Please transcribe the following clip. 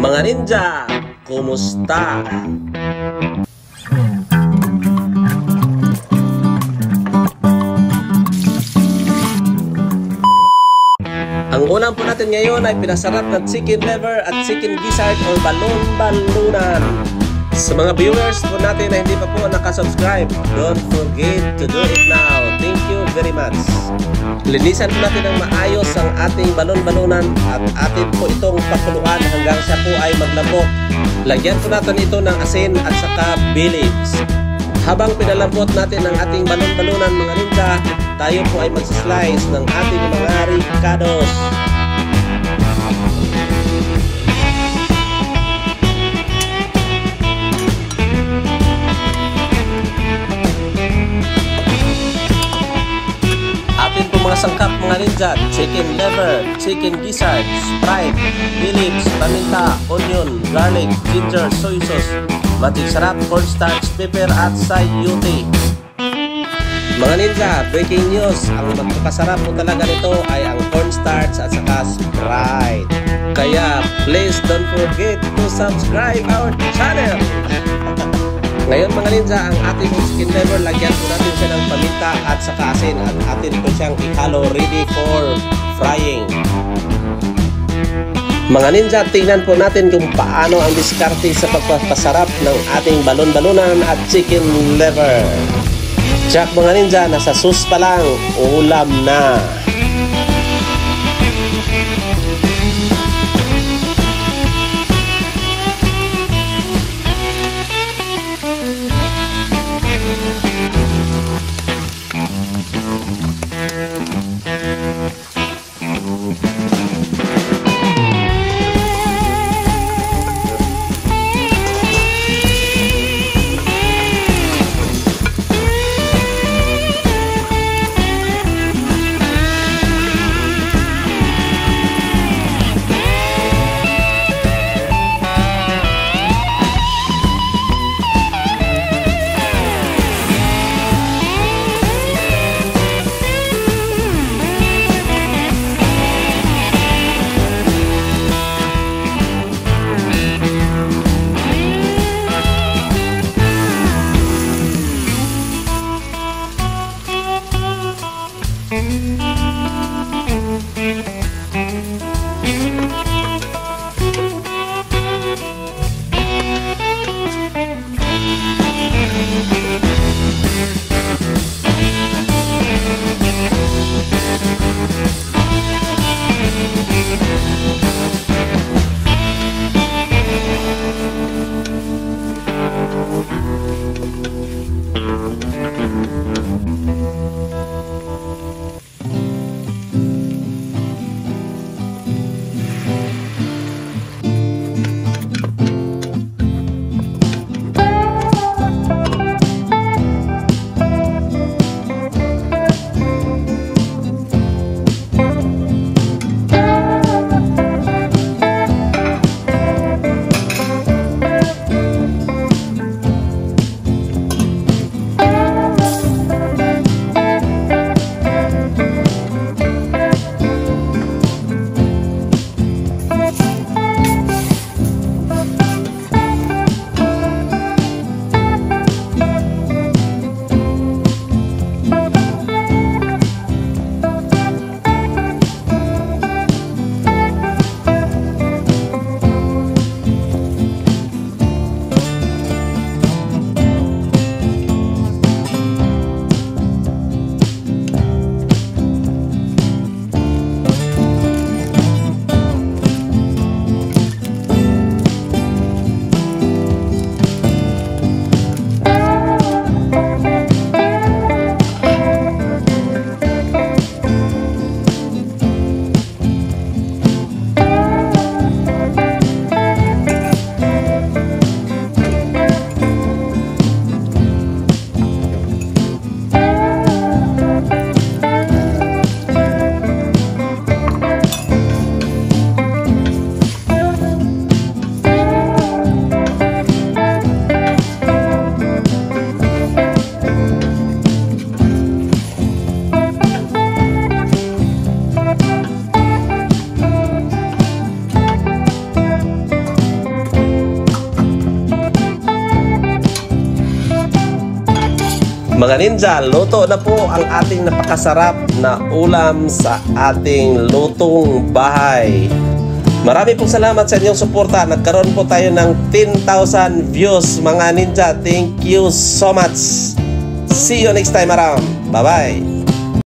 Mga ninja, kumusta? Ang ulam po natin ngayon ay pinasarap na chicken liver at chicken gizzard o balon-balunan. Sa mga viewers po natin na hindi pa po nakasubscribe, don't forget to do it now. Thank you very much. Linisan po natin ng maayos ang ating balon-balunan at atin po itong pakuluan hanggang siya po ay maglambot. Lagyan po natin ito ng asin at saka bilids. Habang pinalambot natin ang ating balon-balunan mga ninja, tayo po ay magsislice ng ating mga ricados. Atin po mga sangkap mga ninja: chicken liver, chicken gizzard, Sprite, bilids, paminta, onion, garlic, ginger, soy sauce, magic sarap, cornstarch, pepper at sayote. Mga ninja, breaking news, ang magpapasarap po talaga nito ay ang cornstarch at saka Sprite. Kaya please don't forget to subscribe our channel. Ngayon mga ninja, ang ating chicken liver, lagyan po natin siya ng paminta at saka asin at atin po siyang ihalo ready for frying. Mga ninja, tingnan po natin kung paano ang diskarte sa pagpapasarap ng ating balon-balunan at chicken liver. Tsak mga ninja, nasa sauce pa lang, ulam na. Mga ninja, luto na po ang ating napakasarap na ulam sa ating lutong bahay. Marami pong salamat sa inyong suporta. Nagkaroon po tayo ng 10,000 views mga ninja. Thank you so much. See you next time around. Bye-bye.